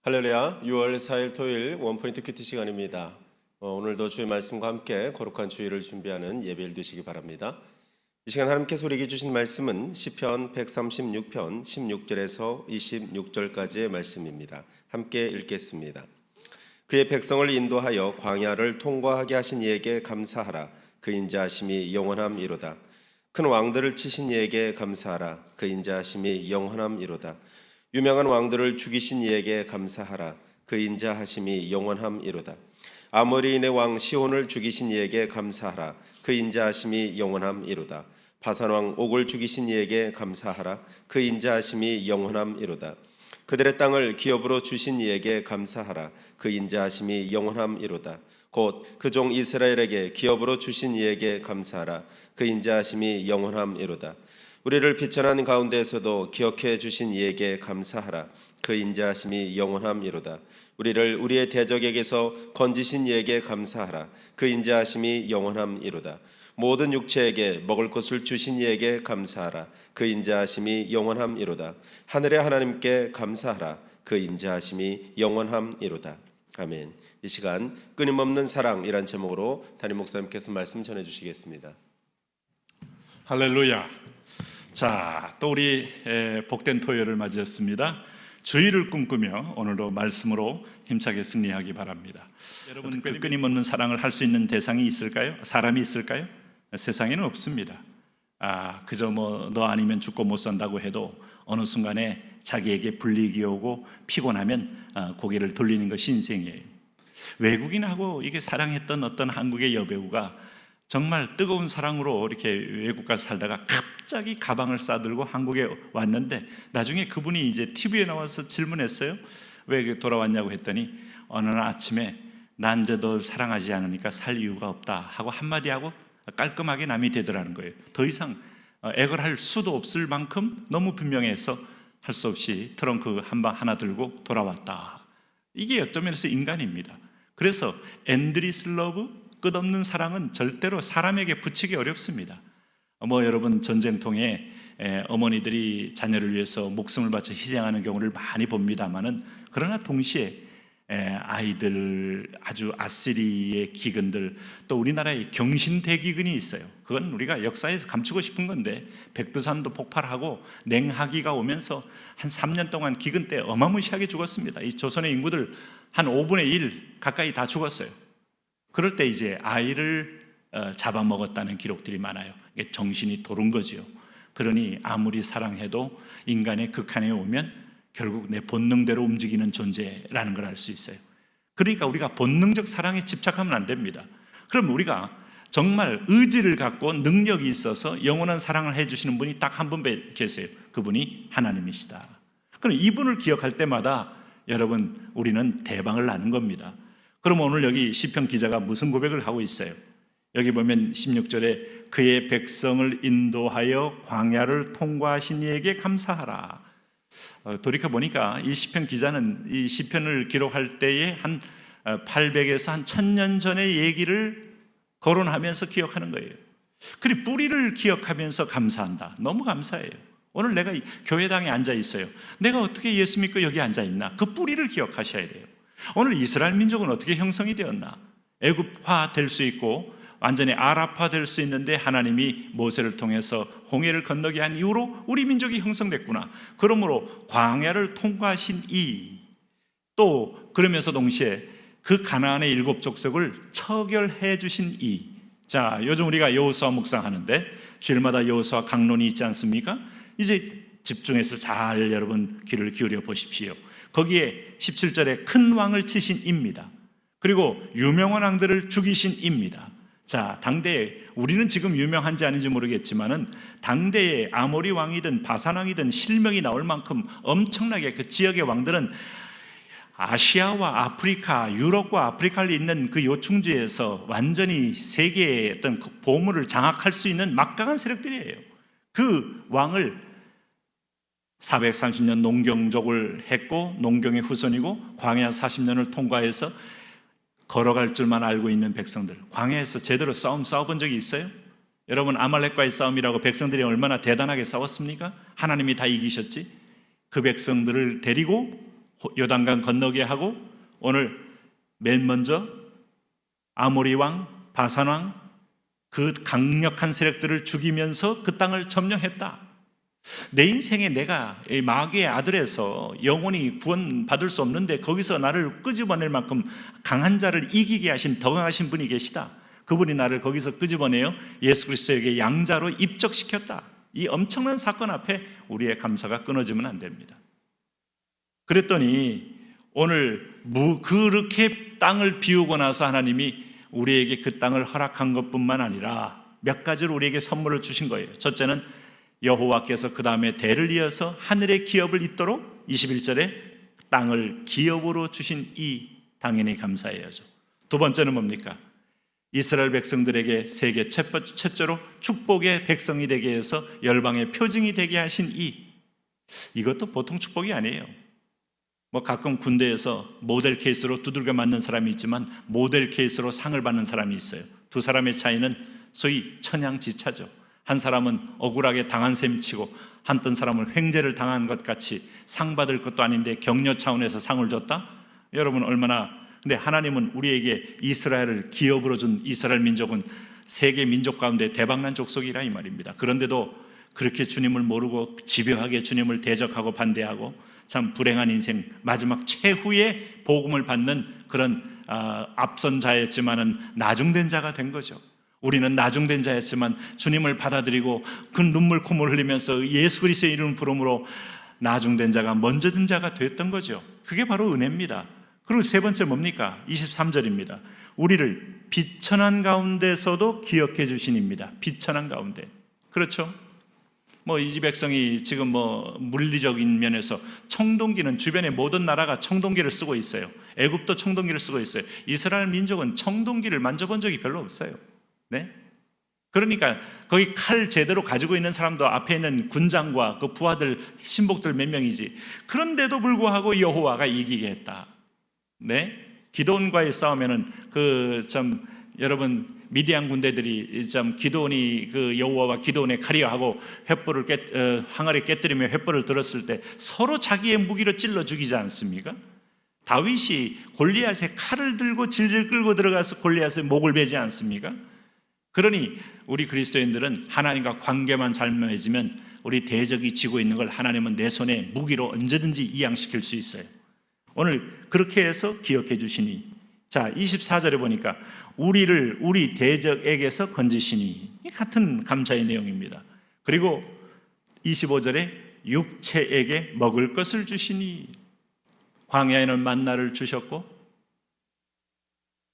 할렐루야, 6월 4일 토요일 원포인트 큐티 시간입니다. 오늘도 주의 말씀과 함께 거룩한 주일을 준비하는 예배를 드시기 바랍니다. 이 시간 하나님께서 우리에게 주신 말씀은 시편 136편 16절에서 26절까지의 말씀입니다. 함께 읽겠습니다. 그의 백성을 인도하여 광야를 통과하게 하신 이에게 감사하라. 그 인자하심이 영원함이로다. 큰 왕들을 치신 이에게 감사하라. 그 인자하심이 영원함이로다. 유명한 왕들을 죽이신 이에게 감사하라. 그 인자하심이 영원함이로다. 아모리인의 왕 시온을 죽이신 이에게 감사하라. 그 인자하심이 영원함이로다. 바산 왕 옥을 죽이신 이에게 감사하라. 그 인자하심이 영원함이로다. 그들의 땅을 기업으로 주신 이에게 감사하라. 그 인자하심이 영원함이로다. 곧 그 종 이스라엘에게 기업으로 주신 이에게 감사하라. 그 인자하심이 영원함이로다. 우리를 비천한 가운데에서도 기억해 주신 이에게 감사하라. 그 인자하심이 영원함이로다. 우리를 우리의 대적에게서 건지신 이에게 감사하라. 그 인자하심이 영원함이로다. 모든 육체에게 먹을 것을 주신 이에게 감사하라. 그 인자하심이 영원함이로다. 하늘의 하나님께 감사하라. 그 인자하심이 영원함이로다. 아멘. 이 시간 끊임없는 사랑이란 제목으로 담임 목사님께서 말씀 전해주시겠습니다. 할렐루야. 자, 또 우리 복된 토요일을 맞이했습니다. 주의를 꿈꾸며 오늘도 말씀으로 힘차게 승리하기 바랍니다. 여러분, 그 끊임없는 사랑을 할 수 있는 대상이 있을까요? 사람이 있을까요? 세상에는 없습니다. 그저 너 아니면 죽고 못 산다고 해도 어느 순간에 자기에게 불이익이 오고 피곤하면 고개를 돌리는 것이 인생이에요. 외국인하고 이게 사랑했던 어떤 한국의 여배우가 정말 뜨거운 사랑으로 이렇게 외국 가서 살다가 갑자기 가방을 싸들고 한국에 왔는데 나중에 그분이 이제 TV에 나와서 질문했어요. 왜 돌아왔냐고 했더니 어느 날 아침에 난 이제 널 사랑하지 않으니까 살 이유가 없다 하고 한마디 하고 깔끔하게 남이 되더라는 거예요. 더 이상 애걸할 수도 없을 만큼 너무 분명해서 할 수 없이 트렁크 하나 들고 돌아왔다. 이게 어떤 면에서 인간입니다. 그래서 엔드리스 러브, 끝없는 사랑은 절대로 사람에게 붙이기 어렵습니다. 여러분 전쟁통에 어머니들이 자녀를 위해서 목숨을 바쳐 희생하는 경우를 많이 봅니다만은 그러나 동시에 아이들, 아주 아시리의 기근들, 또 우리나라의 경신대기근이 있어요. 그건 우리가 역사에서 감추고 싶은 건데 백두산도 폭발하고 냉하기가 오면서 한 3년 동안 기근 때 어마무시하게 죽었습니다. 이 조선의 인구들 한 5분의 1 가까이 다 죽었어요. 그럴 때 이제 아이를 잡아먹었다는 기록들이 많아요. 이게 정신이 도른 거지요. 그러니 아무리 사랑해도 인간의 극한에 오면 결국 내 본능대로 움직이는 존재라는 걸 알 수 있어요. 그러니까 우리가 본능적 사랑에 집착하면 안 됩니다. 그럼 우리가 정말 의지를 갖고 능력이 있어서 영원한 사랑을 해주시는 분이 딱 한 분 계세요. 그분이 하나님이시다. 그럼 이분을 기억할 때마다 여러분 우리는 대방을 나는 겁니다. 그럼 오늘 여기 시편 기자가 무슨 고백을 하고 있어요? 여기 보면 16절에 그의 백성을 인도하여 광야를 통과하신 이에게 감사하라. 돌이켜보니까 이 시편 기자는 이 시편을 기록할 때에 한 800에서 한 1000년 전의 얘기를 거론하면서 기억하는 거예요. 그리고 뿌리를 기억하면서 감사한다. 너무 감사해요. 오늘 내가 교회당에 앉아 있어요. 내가 어떻게 예수 믿고 여기 앉아 있나? 그 뿌리를 기억하셔야 돼요. 오늘 이스라엘 민족은 어떻게 형성이 되었나? 애굽화 될 수 있고 완전히 아랍화 될 수 있는데 하나님이 모세를 통해서 홍해를 건너게 한 이후로 우리 민족이 형성됐구나. 그러므로 광야를 통과하신 또 그러면서 동시에 그 가나안의 7 족속을 처결해 주신 자, 요즘 우리가 여호수아 묵상하는데 주일마다 여호수아 강론이 있지 않습니까? 이제 집중해서 잘 여러분 귀를 기울여 보십시오. 거기에 17절에 큰 왕을 치신 입니다. 그리고 유명한 왕들을 죽이신 입니다. 자, 당대에 우리는 지금 유명한지 아닌지 모르겠지만은 당대에 아모리 왕이든 바산 왕이든 실명이 나올 만큼 엄청나게 그 지역의 왕들은 아시아와 아프리카, 유럽과 아프리카를 잇는 그 요충지에서 완전히 세계의 어떤 보물을 장악할 수 있는 막강한 세력들이에요. 그 왕을 430년 농경족을 했고 농경의 후손이고 광야 40년을 통과해서 걸어갈 줄만 알고 있는 백성들, 광야에서 제대로 싸워본 적이 있어요? 여러분 아말렉과의 싸움이라고 백성들이 얼마나 대단하게 싸웠습니까? 하나님이 다 이기셨지? 그 백성들을 데리고 요단강 건너게 하고 오늘 맨 먼저 아모리 왕, 바산 왕, 그 강력한 세력들을 죽이면서 그 땅을 점령했다. 내 인생에 내가 이 마귀의 아들에서 영원히 구원받을 수 없는데 거기서 나를 끄집어낼 만큼 강한 자를 이기게 하신 더 강하신 분이 계시다. 그분이 나를 거기서 끄집어내어 예수 그리스도에게 양자로 입적시켰다. 이 엄청난 사건 앞에 우리의 감사가 끊어지면 안 됩니다. 그랬더니 오늘 그렇게 땅을 비우고 나서 하나님이 우리에게 그 땅을 허락한 것뿐만 아니라 몇 가지로 우리에게 선물을 주신 거예요. 첫째는 여호와께서 그 다음에 대를 이어서 하늘의 기업을 잇도록 21절에 땅을 기업으로 주신 이 당연히 감사해야죠. 두 번째는 뭡니까? 이스라엘 백성들에게 세계 첫째로 축복의 백성이 되게 해서 열방의 표징이 되게 하신 이것도 보통 축복이 아니에요. 뭐 가끔 군대에서 모델 케이스로 두들겨 맞는 사람이 있지만 모델 케이스로 상을 받는 사람이 있어요. 두 사람의 차이는 소위 천양지차죠. 한 사람은 억울하게 당한 셈 치고 한떤 사람은 횡재를 당한 것 같이 상 받을 것도 아닌데 격려 차원에서 상을 줬다? 여러분 근데 하나님은 우리에게 이스라엘을 기업으로 준 이스라엘 민족은 세계 민족 가운데 대박난 족속이라 이 말입니다. 그런데도 그렇게 주님을 모르고 집요하게 주님을 대적하고 반대하고 참 불행한 인생 마지막 최후의 복음을 받는 그런 앞선 자였지만은 나중된 자가 된 거죠. 우리는 나중된 자였지만 주님을 받아들이고 그 눈물 콧물 흘리면서 예수 그리스도의 이름을 부름으로 나중된 자가 먼저 든 자가 됐던 거죠. 그게 바로 은혜입니다. 그리고 세 번째 뭡니까? 23절입니다. 우리를 비천한 가운데서도 기억해 주신입니다. 비천한 가운데. 그렇죠? 이 집 백성이 지금 물리적인 면에서 청동기는 주변의 모든 나라가 청동기를 쓰고 있어요. 애굽도 청동기를 쓰고 있어요. 이스라엘 민족은 청동기를 만져본 적이 별로 없어요. 네? 그러니까 거기 칼 제대로 가지고 있는 사람도 앞에 있는 군장과 그 부하들 신복들 몇 명이지. 그런데도 불구하고 여호와가 이기게 했다. 네? 기드온과의 싸움에는 여러분 미디안 군대들이 기드온이 그 여호와와 기드온의 칼이하고 횃불을 항아리 깨뜨리며 횃불을 들었을 때 서로 자기의 무기로 찔러 죽이지 않습니까? 다윗이 골리앗의 칼을 들고 질질 끌고 들어가서 골리앗의 목을 베지 않습니까? 그러니 우리 그리스도인들은 하나님과 관계만 잘 맺으면 우리 대적이 쥐고 있는 걸 하나님은 내 손에 무기로 언제든지 이양시킬 수 있어요. 오늘 그렇게 해서 기억해 주시니, 자 24절에 보니까 우리 대적에게서 건지시니, 이 같은 감사의 내용입니다. 그리고 25절에 육체에게 먹을 것을 주시니, 광야에는 만나를 주셨고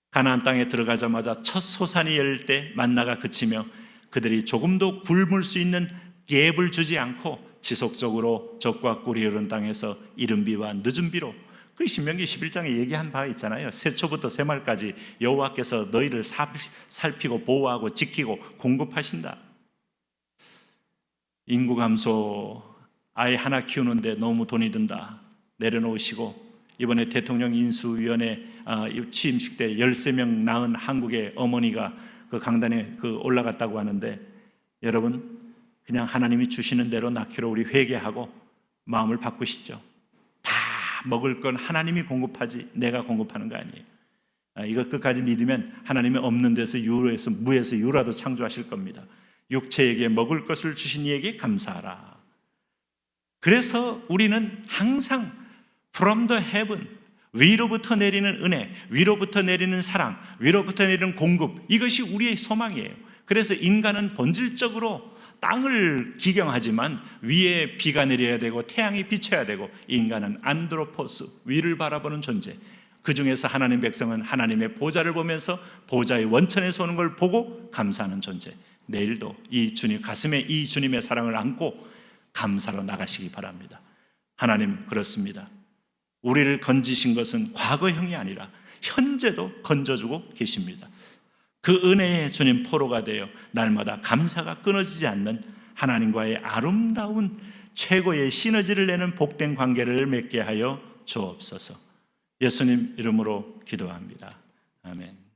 가나안 땅에 들어가자마자 첫 소산이 열 때 만나가 그치며 그들이 조금도 굶을 수 있는 갭을 주지 않고 지속적으로 적과 꿀이 흐르는 땅에서 이른 비와 늦은 비로, 그 신명기 11장에 얘기한 바 있잖아요. 새초부터 새말까지 여호와께서 너희를 살피고 보호하고 지키고 공급하신다. 인구 감소, 아이 하나 키우는데 너무 돈이 든다, 내려놓으시고 이번에 대통령 인수위원회 취임식 때 13명 낳은 한국의 어머니가 그 강단에 올라갔다고 하는데, 여러분 그냥 하나님이 주시는 대로 낳기로 우리 회개하고 마음을 바꾸시죠. 다 먹을 건 하나님이 공급하지 내가 공급하는 거 아니에요. 이걸 끝까지 믿으면 하나님이 없는 데서 유로에서 무에서 유라도 창조하실 겁니다. 육체에게 먹을 것을 주신 이에게 감사하라. 그래서 우리는 항상 from the heaven, 위로부터 내리는 은혜, 위로부터 내리는 사랑, 위로부터 내리는 공급, 이것이 우리의 소망이에요. 그래서 인간은 본질적으로 땅을 기경하지만 위에 비가 내려야 되고 태양이 비쳐야 되고, 인간은 안드로포스, 위를 바라보는 존재. 그 중에서 하나님 백성은 하나님의 보좌를 보면서 보좌의 원천에서 오는 걸 보고 감사하는 존재. 내일도 이 주님 가슴에 이 주님의 사랑을 안고 감사로 나가시기 바랍니다. 하나님 그렇습니다. 우리를 건지신 것은 과거형이 아니라 현재도 건져주고 계십니다. 그 은혜의 주님 포로가 되어 날마다 감사가 끊어지지 않는 하나님과의 아름다운 최고의 시너지를 내는 복된 관계를 맺게 하여 주옵소서. 예수님 이름으로 기도합니다. 아멘.